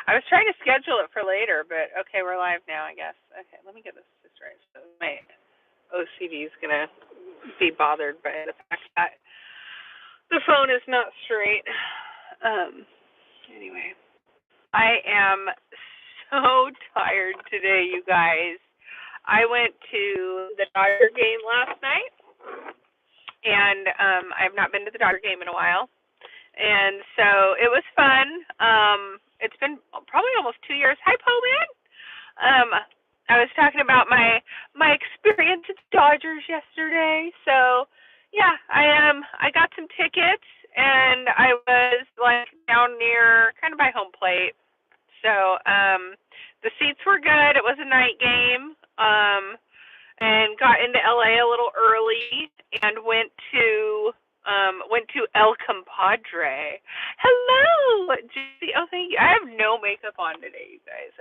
I was trying to schedule it for later, but okay, we're live now, I guess. Okay, let me get this just right. So my OCD is gonna be bothered by the fact that the phone is not straight. Anyway, I am so tired today, you guys. I went to the Dodger game last night, and I've not been to the Dodger game in a while. And so it was fun. It's been probably almost 2 years. Hi, Po Man. I was talking about my experience at the Dodgers yesterday. So yeah, I got some tickets, and I was like down near kind of by home plate. So the seats were good. It was a night game. And got into LA a little early and went to El Compadre. Hello, Judy. Oh, thank you. I have no makeup on today, you guys.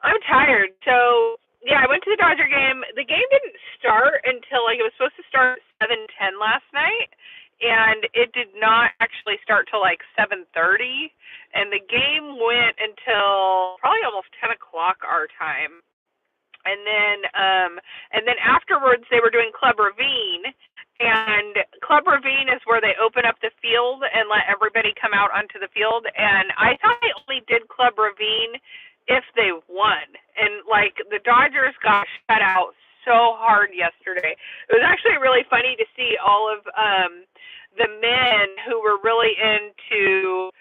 I'm tired. So yeah, I went to the Dodger game. The game didn't start until like it was supposed to start at 7:10 last night, and it did not actually start till like 7:30, and the game went until probably almost 10 o'clock our time. And then afterwards they were doing Club Ravine, and Club Ravine is where they open up the field and let everybody come out onto the field. And I thought they only did Club Ravine if they won. And like the Dodgers got shut out so hard yesterday. It was actually really funny to see all of the men who were really into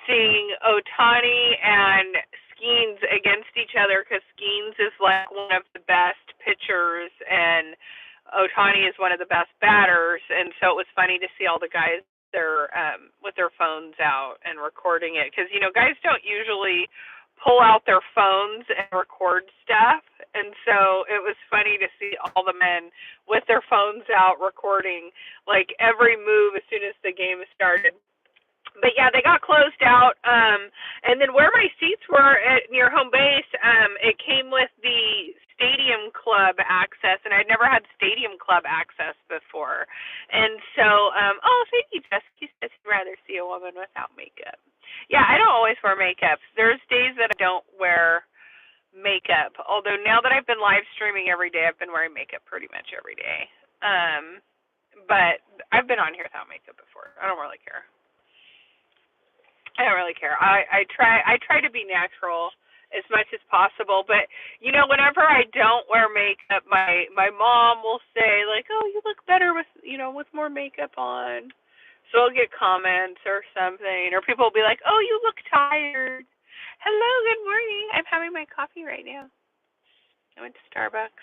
seeing Ohtani and Skeens against each other, because Skeens is like one of the best pitchers and Ohtani is one of the best batters, and so it was funny to see all the guys there with their phones out and recording it, because guys don't usually pull out their phones and record stuff, and so it was funny to see all the men with their phones out recording like every move as soon as the game started. But yeah, they got closed out. And then where my seats were near home base, it came with the Stadium Club access, and I'd never had Stadium Club access before. And so, thank you, Jessica. You said you'd rather see a woman without makeup. Yeah, I don't always wear makeup. There's days that I don't wear makeup. Although now that I've been live streaming every day, I've been wearing makeup pretty much every day. But I've been on here without makeup before. I don't really care. I don't really care. I try to be natural as much as possible, but whenever I don't wear makeup, my mom will say like, "Oh, you look better with with more makeup on." So I'll get comments or something, or people will be like, "Oh, you look tired." Hello, good morning. I'm having my coffee right now. I went to Starbucks.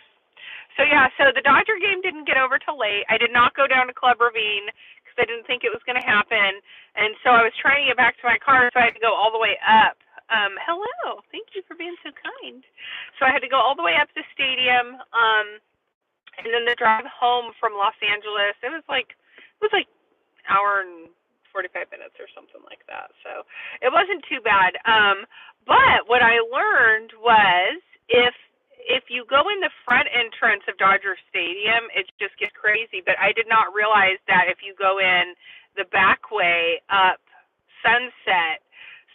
So yeah, so the Dodger game didn't get over till late. I did not go down to Club Ravine because I didn't think it was going to happen, and so I was trying to get back to my car, so I had to go all the way up. Hello, thank you for being so kind. So I had to go all the way up to the stadium, and then the drive home from Los Angeles. It was like an hour and 45 minutes or something like that. So it wasn't too bad. But what I learned was if you go in the front entrance of Dodger Stadium, it just gets crazy. But I did not realize that if you go in the back way up Sunset.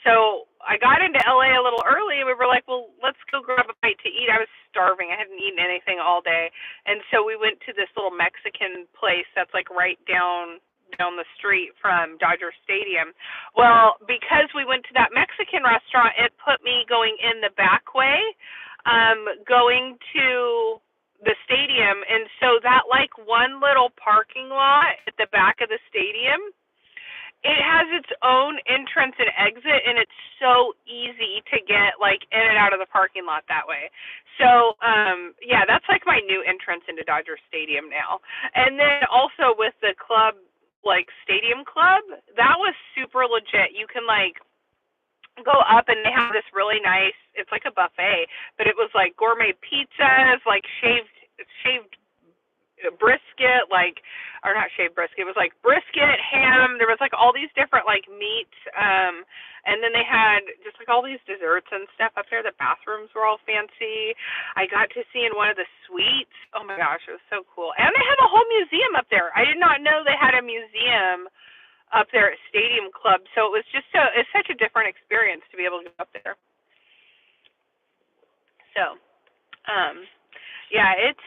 So I got into LA a little early, and we were like, well, let's go grab a bite to eat. I was starving. I hadn't eaten anything all day. And so we went to this little Mexican place that's like right down the street from Dodger Stadium. Well, because we went to that Mexican restaurant, it put me going in the back way, going to the stadium. And so that like one little parking lot at the back of the stadium, it has its own entrance and exit, and it's so easy to get like in and out of the parking lot that way. So yeah, that's like my new entrance into Dodger Stadium now. And then also with the club, like Stadium Club, that was super legit. You can like go up, and they have this really nice, it's like a buffet, but it was like gourmet pizzas, like shaved brisket, like, or not shaved brisket, it was like brisket, ham, there was like all these different like meats, and then they had just like all these desserts and stuff up there. The bathrooms were all fancy. I got to see in one of the suites. Oh my gosh, it was so cool. And they have a whole museum up there. I did not know they had a museum up there at Stadium Club. So it was just it's such a different experience to be able to go up there. So, yeah, it's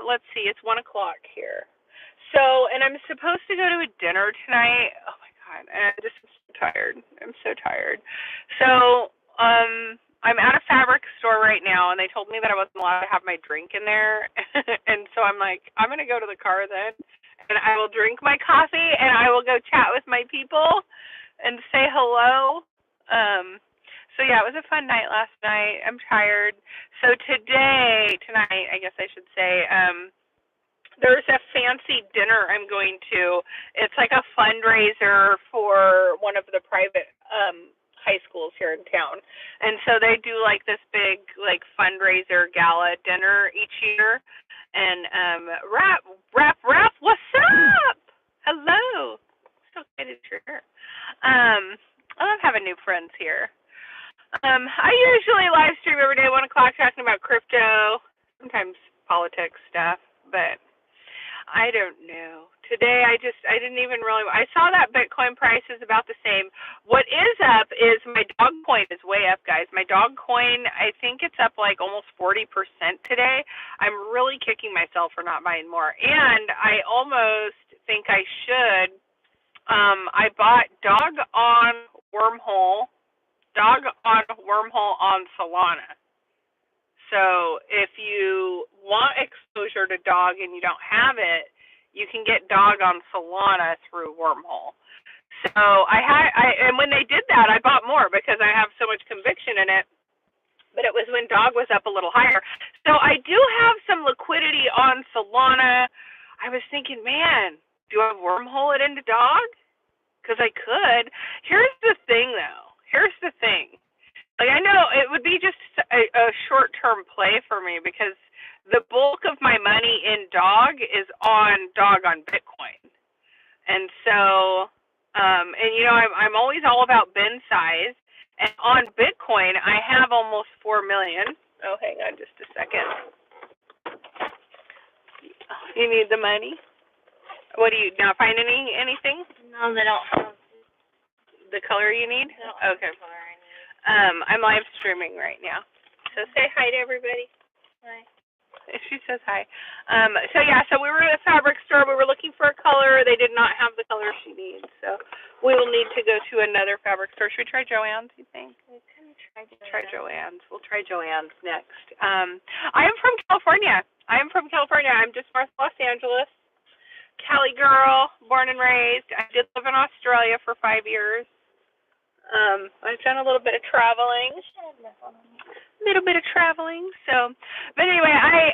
let's see, it's 1 o'clock here. So, and I'm supposed to go to a dinner tonight. Oh my God, and I'm just so tired. I'm so tired. So, I'm at a fabric store right now, and they told me that I wasn't allowed to have my drink in there, and so I'm like, I'm gonna go to the car then, and I will drink my coffee, and I will go chat with my people, and say hello. So yeah, it was a fun night last night. I'm tired. So tonight, I guess I should say, there's a fancy dinner I'm going to. It's like a fundraiser for one of the private high schools here in town. And so they do like this big like fundraiser gala dinner each year. And Raph, what's up? Hello. So excited you're here. I love having new friends here. I usually live stream every day, 1 o'clock, talking about crypto, sometimes politics stuff, but I don't know. Today I didn't even really, I saw that Bitcoin price is about the same. What is up is my dog coin is way up, guys. My dog coin, I think it's up like almost 40% today. I'm really kicking myself for not buying more. And I almost think I should. I bought dog on wormhole on Solana. So if you want exposure to dog and you don't have it, you can get dog on Solana through Wormhole. So and when they did that, I bought more because I have so much conviction in it. But it was when dog was up a little higher. So I do have some liquidity on Solana. I was thinking, man, do I wormhole it into dog? Because I could. Here's the thing, though. Like, I know it would be just a short-term play for me because the bulk of my money in dog is on Bitcoin. And so, and you know, I'm always all about bin size. And on Bitcoin, I have almost 4 million. Oh, hang on just a second. You need the money? What do you not find anything? No, they don't have the color you need? Okay. The color I need. I'm live streaming right now. So say hi to everybody. Hi. She says hi. So yeah, so we were at a fabric store. We were looking for a color. They did not have the color she needs. So we will need to go to another fabric store. Should we try Joann's, you think? We can Try Joann's. We'll try Joann's next. I am from California. I'm just north of Los Angeles. Cali girl, born and raised. I did live in Australia for 5 years. I've done a little bit of traveling. So, but anyway, I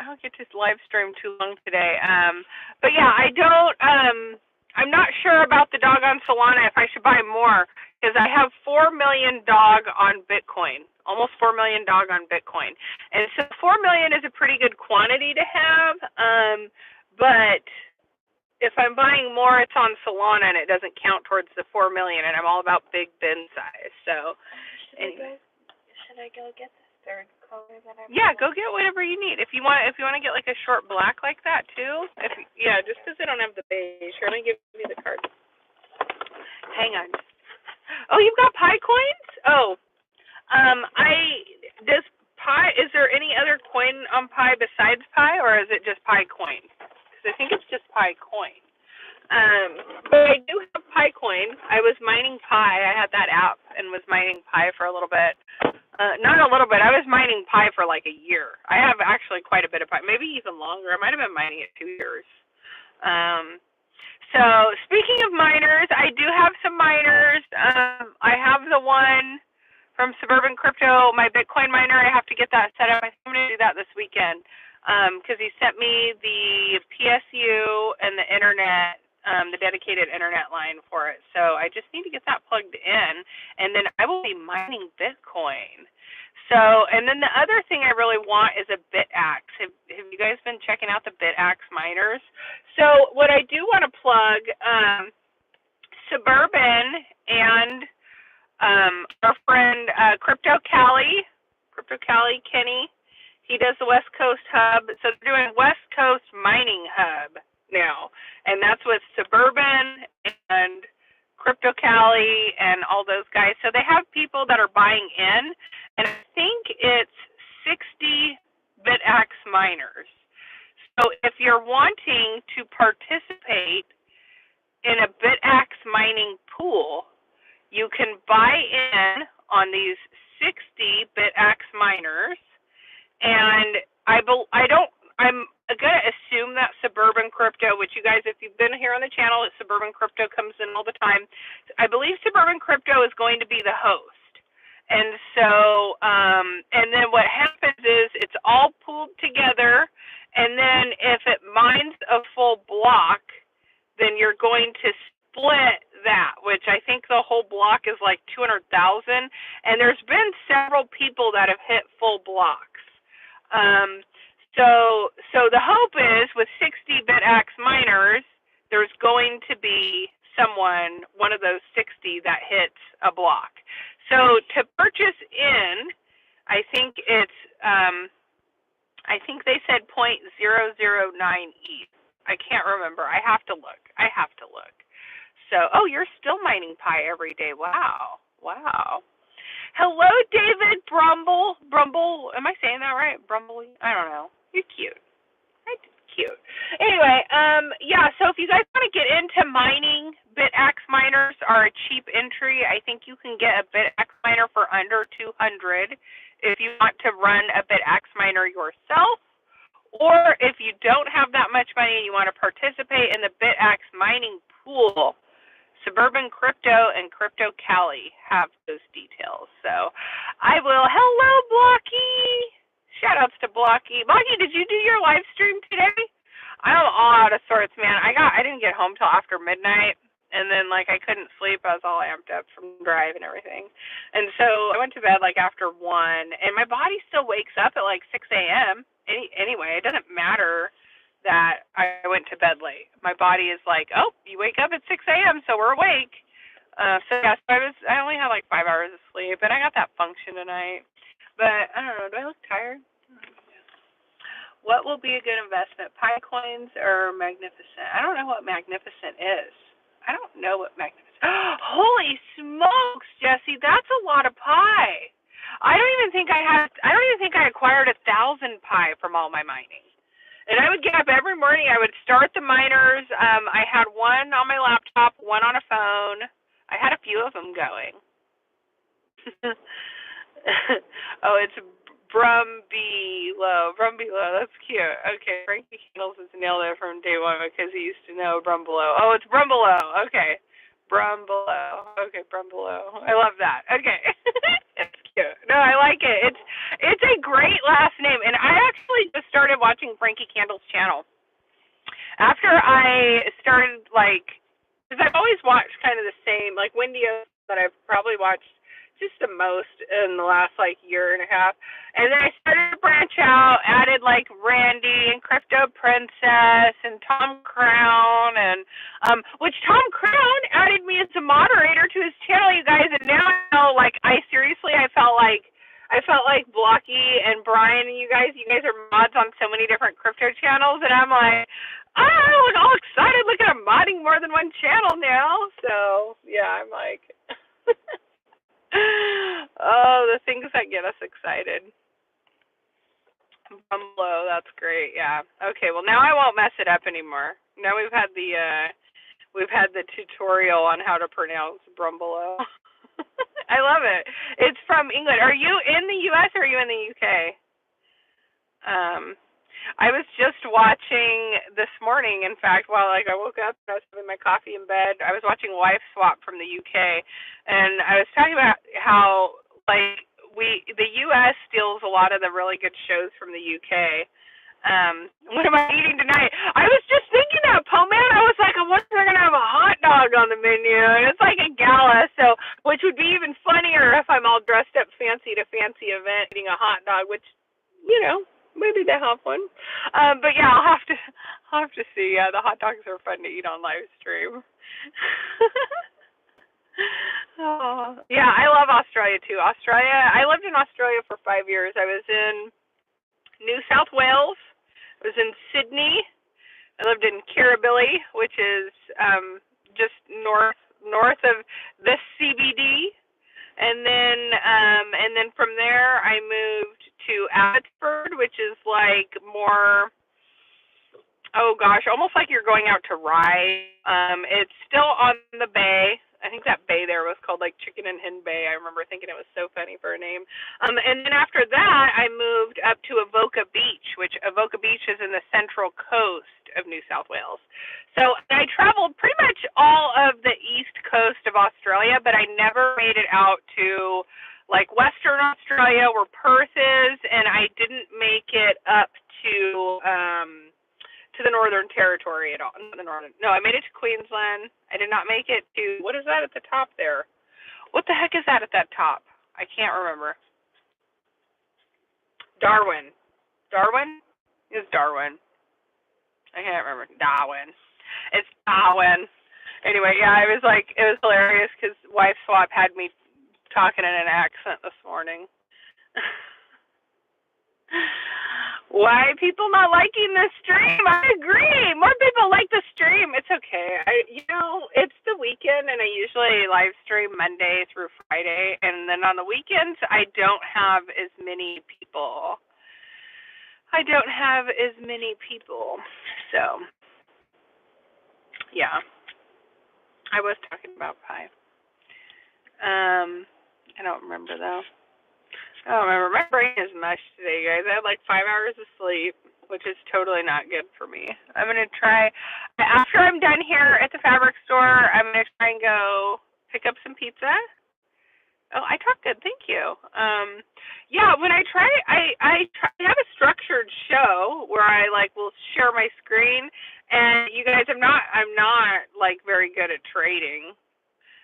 don't get to live stream too long today. But yeah, I'm not sure about the dog on Solana if I should buy more because I have 4 million dog on Bitcoin, almost 4 million dog on Bitcoin, and so 4 million is a pretty good quantity to have. But if I'm buying more, it's on Solana and it doesn't count towards the 4 million, and I'm all about big bin size. So, anyway. Should I go get the third color that I? Yeah, go get whatever you need. If you want to get like a short black like that too. Just because I don't have the beige. Here, let me give you the card. Hang on. Oh, you've got Pi coins? Oh, is there any other coin on Pi besides Pi, or is it just Pi coin? I think it's just Pi coin. But I do have Pi coin. I was mining Pi. I had that app and was mining Pi for a little bit. Not a little bit. I was mining Pi for like a year. I have actually quite a bit of Pi, maybe even longer. I might have been mining it 2 years. So speaking of miners, I do have some miners. I have the one from Suburban Crypto, my Bitcoin miner. I have to get that set up. I think I'm going to do that this weekend. Because he sent me the PSU and the internet, the dedicated internet line for it. So I just need to get that plugged in, and then I will be mining Bitcoin. So, and then the other thing I really want is a BitAxe. Have you guys been checking out the BitAxe miners? So what I do want to plug, Suburban and our friend Crypto Cali Kenny. He does the West Coast Hub. So they're doing West Coast Mining Hub now, and that's with Suburban and Crypto Cali and all those guys. So they have people that are buying in, and I think it's 60 BitX miners. So if you're wanting to participate in a BitX mining pool, you can buy in on these 60 BitX miners, and I'm gonna assume that Suburban Crypto, which you guys, if you've been here on the channel, Suburban Crypto comes in all the time. I believe Suburban Crypto is going to be the host. And so, and then what happens is it's all pooled together, and then if it mines a full block, then you're going to split that, which I think the whole block is like 200,000, and there's been several people that have hit full blocks. So the hope is with 60 BitX miners, there's going to be one of those 60 that hits a block. So to purchase in, I think it's, I think they said 0.009 ETH. I can't remember. I have to look. So, oh, you're still mining pi every day. Wow. Hello, David Brumble. Am I saying that right? Brumble? I don't know. You're cute. Cute. Anyway, yeah, so if you guys want to get into mining, BitX miners are a cheap entry. I think you can get a BitX miner for under $200 if you want to run a BitX miner yourself, or if you don't have that much money and you want to participate in the BitX mining pool. Suburban Crypto and Crypto Cali have those details. So I will. Hello, Blocky. Shout outs to Blocky. Blocky, did you do your live stream today? I'm all out of sorts, man. I didn't get home till after midnight, and then like I couldn't sleep. I was all amped up from drive and everything, and so I went to bed like after 1, and my body still wakes up at like 6 a.m. Anyway, it doesn't matter that I went to bed late. My body is like, oh, you wake up at 6 a.m., so we're awake. So yeah, so I only had like 5 hours of sleep, and I got that function tonight. But I don't know. Do I look tired? What will be a good investment? Pi coins or Magnificent? I don't know what Magnificent is. I don't know what Magnificent. Holy smokes, Jesse! That's a lot of pi. I don't even think I acquired 1,000 pi from all my mining. And I would get up every morning. I would start the miners. I had one on my laptop, one on a phone. I had a few of them going. Oh, it's Brumbilo. That's cute. Okay, Frankie Candles has nailed it from day one because he used to know Brumbilo. Oh, it's Brumbilo. Okay, Brumbilo. Okay, Brumbilo. I love that. Okay, it's cute. No, I like it. It's a great last name, and I actually just started watching Frankie Candles' channel after I started because I've always watched kind of the same Wendy that I've probably watched just the most in the last year and a half. And then I started to branch out, added Randy and Crypto Princess and Tom Crown, and which Tom Crown added me as a moderator to his channel, you guys. And now I know, I felt like Blocky and Brian and you guys are mods on so many different crypto channels, and I'm like, I'm all excited. Look at I'm modding more than one channel now. So yeah, I'm like. Oh, the things that get us excited. Brumlo, that's great. Yeah. Okay. Well, now I won't mess it up anymore. Now we've had the tutorial on how to pronounce Brumlo. I love it. It's from England. Are you in the U.S. or are you in the U.K.? I was just watching this morning, in fact, while I woke up and I was having my coffee in bed, I was watching Wife Swap from the UK, and I was talking about how the US steals a lot of the really good shows from the UK. What am I eating tonight? I was just thinking that, man. I was like, I wonder if they're gonna have a hot dog on the menu, and it's like a gala, so which would be even funnier if I'm all dressed up fancy to fancy event eating a hot dog, which maybe they have one. But yeah, I'll have to see. Yeah, the hot dogs are fun to eat on live stream. Oh, yeah, I love Australia too. I lived in Australia for 5 years. I was in New South Wales. I was in Sydney. I lived in Kirribilli, which is just north of the CBD, and then from there I moved to Abbotsford, which is like more, oh gosh, almost like you're going out to Rye. It's still on the bay. I think that bay there was called like Chicken and Hen Bay. I remember thinking it was so funny for a name. And then after that, I moved up to Avoca Beach, which Avoca Beach is in the central coast of New South Wales. So I traveled pretty much all of the east coast of Australia, but I never made it out to like Western Australia where Perth is, and I didn't make it up to the Northern Territory at all. No, I made it to Queensland. I did not make it to, what is that at the top there? What the heck is that at that top? I can't remember. Darwin. Darwin? It's Darwin. I can't remember. Darwin. It's Darwin. Anyway, yeah, it was hilarious because Wife Swap had me talking in an accent this morning. Why people not liking this stream? I agree. More people like the stream. It's okay. It's the weekend, and I usually live stream Monday through Friday, and then on the weekends, I don't have as many people. So, yeah. I was talking about pie. I don't remember, though. I don't remember. My brain is mush today, guys. I had like 5 hours of sleep, which is totally not good for me. I'm going to try, after I'm done here at the fabric store, I'm going to try and go pick up some pizza. Oh, I talked good. Thank you. Yeah, when I try, I have a structured show where I like will share my screen, and you guys, I'm not like very good at trading.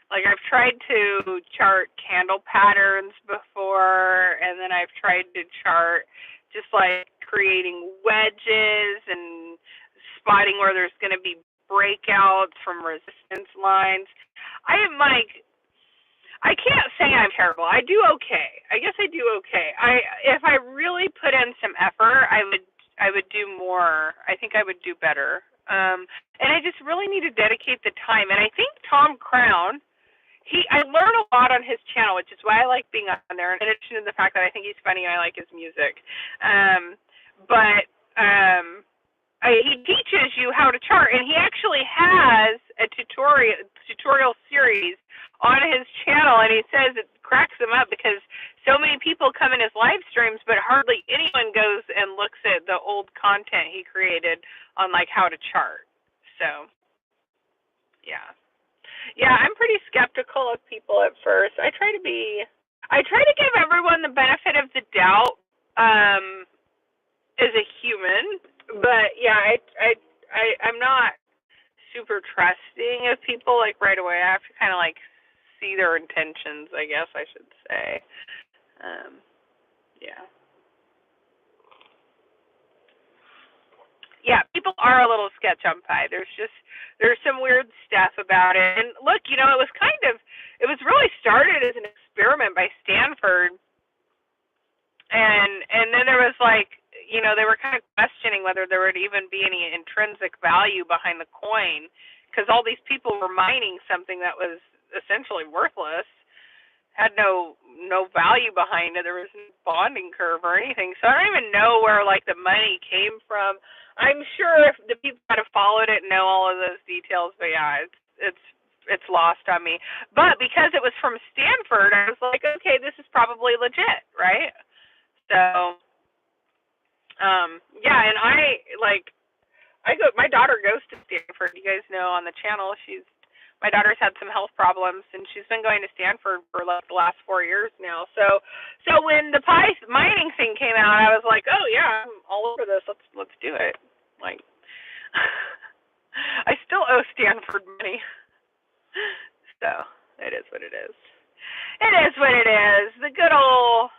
Like, I've tried to chart candle patterns before, and then I've tried to chart just, like, creating wedges and spotting where there's going to be breakouts from resistance lines. I can't say I'm terrible. I do okay. I guess I do okay. If I really put in some effort, I would do more. I think I would do better. And I just really need to dedicate the time. And I think Tom Crown, I learn a lot on his channel, which is why I like being on there, in addition to the fact that I think he's funny and I like his music. He teaches you how to chart, and he actually has a tutorial series on his channel, and he says it cracks him up because so many people come in his live streams, but hardly anyone goes and looks at the old content he created on like how to chart. So, yeah. Yeah, I'm pretty skeptical of people at first. I try to give everyone the benefit of the doubt as a human, but yeah, I'm not super trusting of people like right away. I have to kind of like see their intentions, I guess I should say. Yeah. Yeah, people are a little sketch on pie. There's some weird stuff about it. And look, it was really started as an experiment by Stanford. And then there was like, they were kind of questioning whether there would even be any intrinsic value behind the coin, because all these people were mining something that was essentially worthless, had no value behind it. There was no bonding curve or anything. So I don't even know where like the money came from. I'm sure if the people that have followed it know all of those details, but yeah, it's lost on me. But because it was from Stanford, I was like, okay, this is probably legit, right? So, yeah, and my daughter goes to Stanford. You guys know on the channel, my daughter's had some health problems, and she's been going to Stanford for like the last 4 years now. So when the pie mining thing came out, I was like, oh yeah, I'm all over this. Let's do it. Like, I still owe Stanford money. So it is what it is. It is what it is. The good old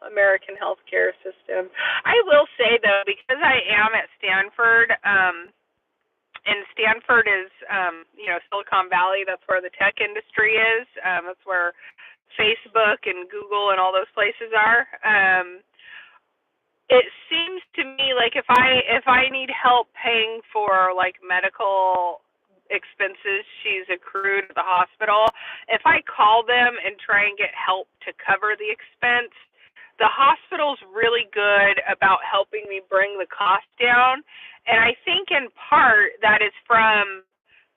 American healthcare system. I will say though, because I am at Stanford, and Stanford is, Silicon Valley. That's where the tech industry is. That's where Facebook and Google and all those places are. it seems to me like if I need help paying for like medical expenses she's accrued at the hospital, if I call them and try and get help to cover the expense, the hospital's really good about helping me bring the cost down. And I think in part that is from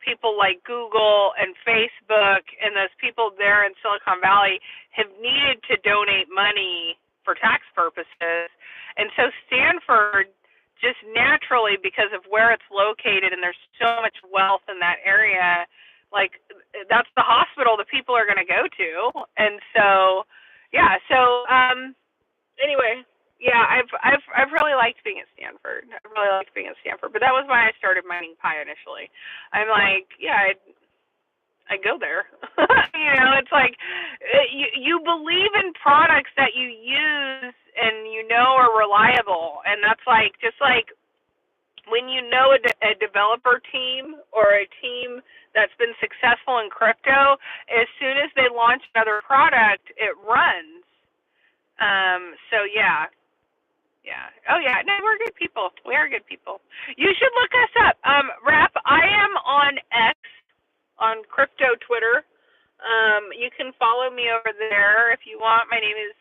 people like Google and Facebook, and those people there in Silicon Valley have needed to donate money for tax purposes. And so Stanford, just naturally, because of where it's located and there's so much wealth in that area, like that's the hospital the people are going to go to. And so, yeah, so anyway, yeah, I've really liked being at Stanford. I really liked being at Stanford, but that was why I started mining pi initially. I'm like, yeah, I go there. You know, it's like you believe in products that you use and you know are reliable, and that's like just like when you know a developer team or a team that's been successful in crypto, as soon as they launch another product, it runs. So yeah. Yeah. Oh yeah. No, we're good people. We are good people. You should look us up. Rap, I am on X, on crypto Twitter. You can follow me over there if you want. My name is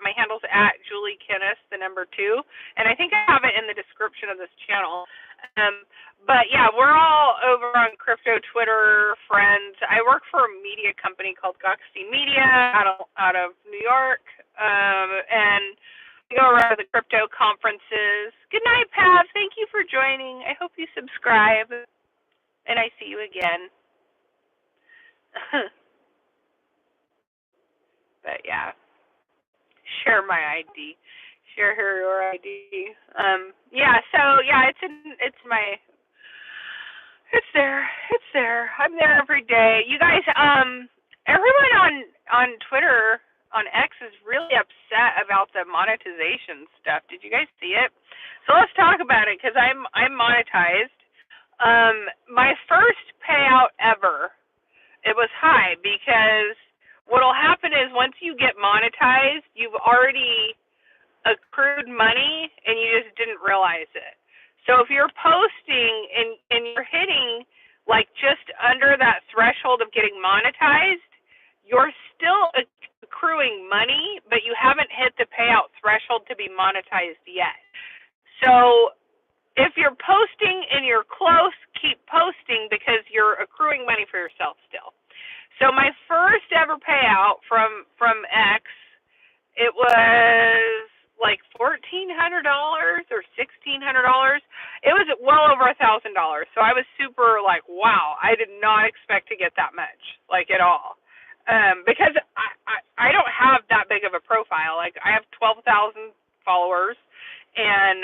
my handle's at Julie Kennis, the number 2, and I think I have it in the description of this channel. But yeah, we're all over on crypto Twitter friends. I work for a media company called Goxie Media out of New York, and we go around to the crypto conferences. Good night, Pav. Thank you for joining. I hope you subscribe, and I see you again. But yeah, share my ID. Share your ID. Yeah. So yeah, it's my. It's there. It's there. I'm there every day. You guys, everyone on Twitter, on X, is really upset about the monetization stuff. Did you guys see it? So let's talk about it, because I'm monetized. My first payout ever, it was high, because what'll happen is once you get monetized, you've already accrued money and you just didn't realize it. So if you're posting and you're hitting like just under that threshold of getting monetized, you're still accruing money, but you haven't hit the payout threshold to be monetized yet. So if you're posting and you're close, keep posting, because you're accruing money for yourself still. So my first ever payout from X, it was like $1,400 or $1,600. It was well over $1,000. So I was super like, wow, I did not expect to get that much, like at all. Because I don't have that big of a profile. Like I have 12,000 followers, and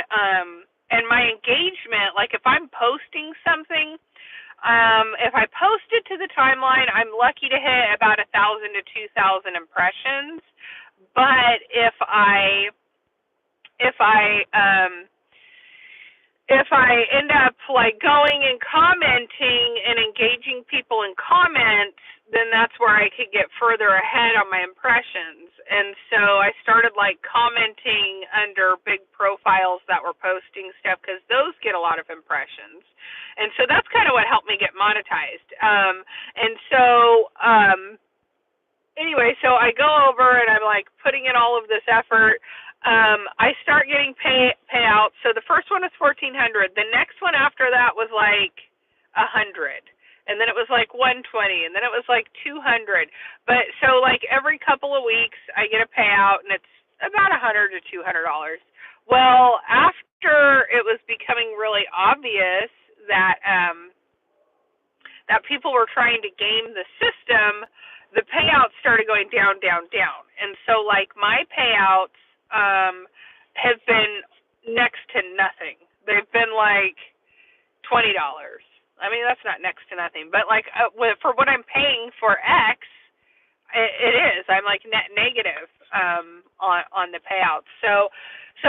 my engagement, like if I'm posting something, if I post it to the timeline, I'm lucky to hit about 1,000 to 2,000 impressions. But if I end up like going and commenting and engaging people in comments, then that's where I could get further ahead on my impressions. And so I started like commenting under big profiles that were posting stuff, because those get a lot of impressions. And so that's kind of what helped me get monetized. Anyway, so I go over and I'm like putting in all of this effort. I start getting payouts. So the first one was $1,400. The next one after that was like $100, and then it was like $120, and then it was like $200. But so like every couple of weeks I get a payout, and it's about $100 to $200. Well, after it was becoming really obvious that that people were trying to game the system, the payouts started going down, down, down. And so like my payouts have been next to nothing. They've been like $20. I mean, that's not next to nothing, but like for what I'm paying for X, it is. I'm like net negative on the payouts. So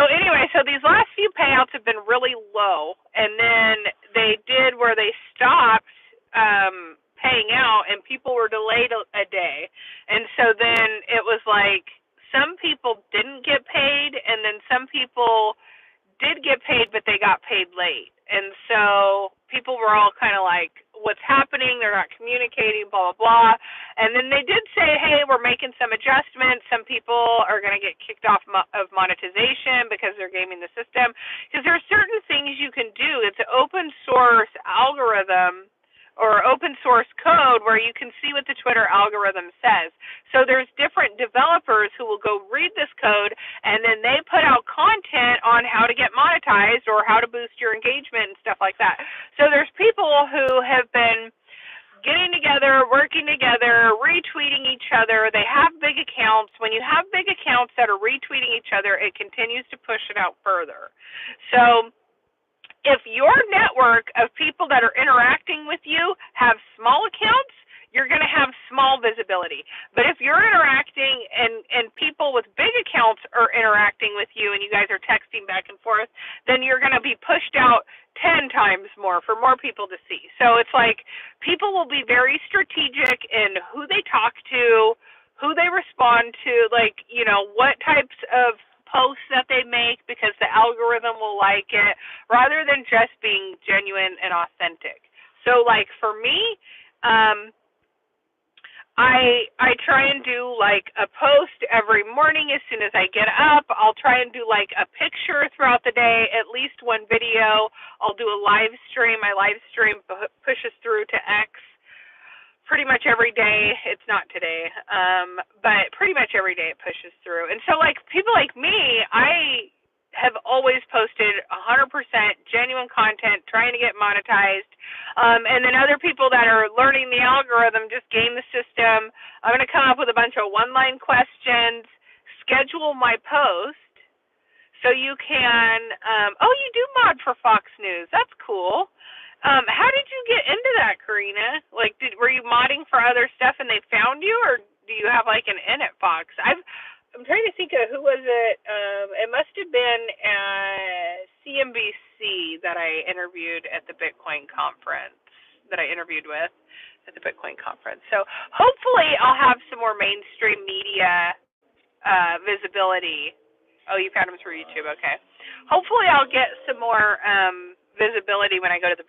anyway, so these last few payouts have been really low, and then they did where they stopped paying out, and people were delayed a day. And so then it was like some people didn't get paid, and then some people did get paid, but they got paid late. And so people were all kind of like, what's happening? They're not communicating, blah, blah, blah. And then they did say, hey, we're making some adjustments. Some people are going to get kicked off of monetization because they're gaming the system. Because there are certain things you can do. It's an open source algorithm or open source code where you can see what the Twitter algorithm says. So there's different developers who will go read this code, and then they put out content on how to get monetized or how to boost your engagement and stuff like that. So there's people who have been getting together, working together, retweeting each other. They have big accounts. When you have big accounts that are retweeting each other, it continues to push it out further. So if your network of people that are interacting with you have small accounts, you're going to have small visibility. But if you're interacting and people with big accounts are interacting with you and you guys are texting back and forth, then you're going to be pushed out 10 times more for more people to see. So it's like people will be very strategic in who they talk to, who they respond to, like, you know, what types of posts that they make, because the algorithm will like it, rather than just being genuine and authentic. So like for me, I try and do like a post every morning as soon as I get up. I'll try and do like a picture throughout the day, at least one video. I'll do a live stream. My live stream pushes through to X pretty much every day. It's not today, but pretty much every day it pushes through. And so like people like me, I have always posted 100% genuine content, trying to get monetized. And then other people that are learning the algorithm, just game the system. I'm going to come up with a bunch of one-line questions, schedule my post, so you can, you do mod for Fox News. That's cool. How did you get into that, Karina? Like, were you modding for other stuff and they found you, or do you have like an in at Fox? I'm trying to think of who was it. It must have been CNBC that I interviewed at the Bitcoin conference. That I interviewed with at the Bitcoin conference. So hopefully I'll have some more mainstream media visibility. Oh, you found them through YouTube. Okay. Hopefully I'll get some more visibility when I go to the